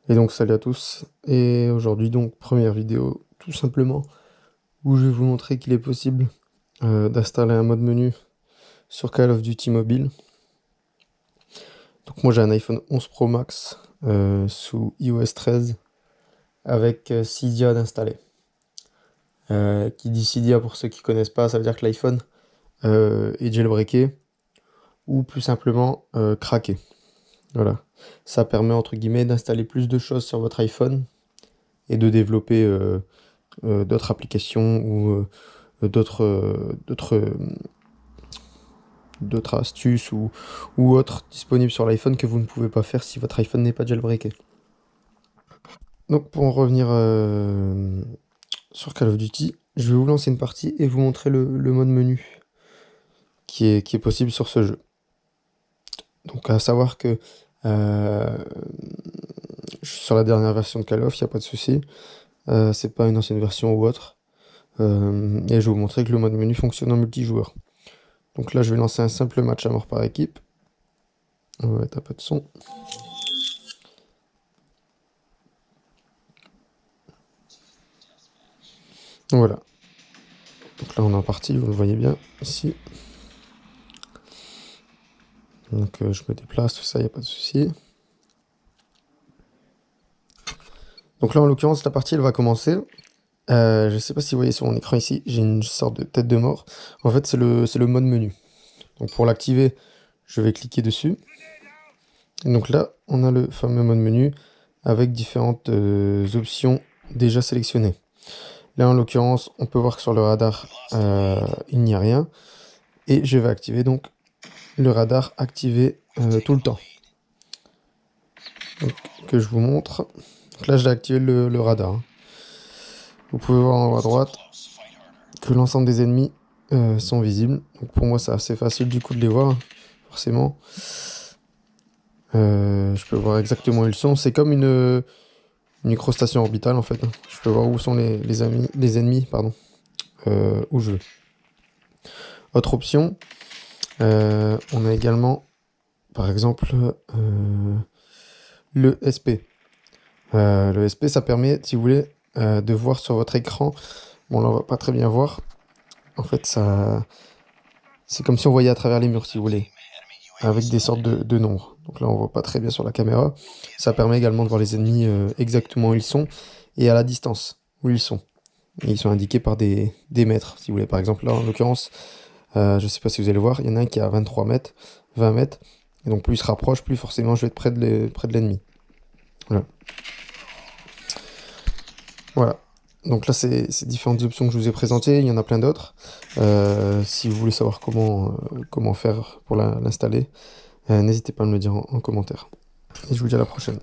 Et donc salut à tous, et aujourd'hui donc première vidéo tout simplement où je vais vous montrer qu'il est possible d'installer un mode menu sur Call of Duty Mobile. Donc moi j'ai un iPhone 11 Pro Max sous iOS 13 avec Cydia d'installer. Qui dit Cydia pour ceux qui connaissent pas, ça veut dire que l'iPhone est jailbreaké ou plus simplement craqué. Voilà, ça permet entre guillemets d'installer plus de choses sur votre iPhone et de développer d'autres applications ou d'autres astuces ou autres disponibles sur l'iPhone que vous ne pouvez pas faire si votre iPhone n'est pas jailbreaké. Donc pour en revenir sur Call of Duty, je vais vous lancer une partie et vous montrer le mode menu qui est possible sur ce jeu. Donc à savoir que sur la dernière version de Call of, il n'y a pas de souci. C'est pas une ancienne version ou autre. Et je vais vous montrer que le mode menu fonctionne en multijoueur. Donc là, je vais lancer un simple match à mort par équipe. On va mettre un peu de son. Voilà. Donc là, on est en partie, vous le voyez bien ici. Donc je me déplace, tout ça, il n'y a pas de souci. Donc là, en l'occurrence, la partie, elle va commencer. Je ne sais pas si vous voyez sur mon écran ici, j'ai une sorte de tête de mort. En fait, c'est le mode menu. Donc pour l'activer, je vais cliquer dessus. Et donc là, on a le fameux mode menu avec différentes options déjà sélectionnées. Là, en l'occurrence, on peut voir que sur le radar, il n'y a rien. Et je vais activer donc le radar activé tout le temps. Donc, que je vous montre. Donc là, j'ai activé le radar. Hein. Vous pouvez voir en haut à droite que l'ensemble des ennemis sont visibles. Donc pour moi, c'est assez facile du coup de les voir, hein, forcément. Je peux voir exactement où ils sont. C'est comme une microstation orbitale en fait. Hein. Je peux voir où sont les ennemis, pardon, où je veux. Autre option, on a également, par exemple, le SP. Le SP, ça permet, si vous voulez, de voir sur votre écran. Bon, là, on va pas très bien voir. En fait, ça, c'est comme si on voyait à travers les murs, si vous voulez, avec des sortes de nombres. Donc là, on voit pas très bien sur la caméra. Ça permet également de voir les ennemis exactement où ils sont et à la distance où ils sont. Et ils sont indiqués par des mètres, si vous voulez. Par exemple, là, en l'occurrence, je sais pas si vous allez voir, il y en a un qui est à 23 mètres, 20 mètres. Et donc, plus il se rapproche, plus forcément, je vais être près de l'ennemi. Voilà. Voilà. Donc là, c'est ces différentes options que je vous ai présentées. Il y en a plein d'autres. Si vous voulez savoir comment faire pour l'installer, n'hésitez pas à me le dire en commentaire. Et je vous dis à la prochaine.